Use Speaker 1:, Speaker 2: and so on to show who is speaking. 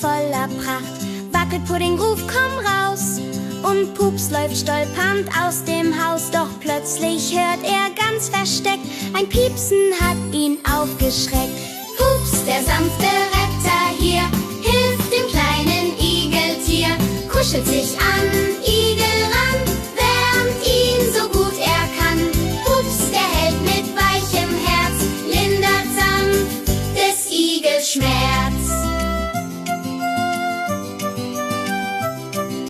Speaker 1: voller Pracht. Wackelpudding ruft, komm raus. Und Pups läuft stolpernd aus dem Haus. Doch plötzlich hört er ganz versteckt, ein Piepsen hat ihn aufgeschreckt. Pups, der sanfte Retter hier, hilft dem kleinen Igeltier, kuschelt sich an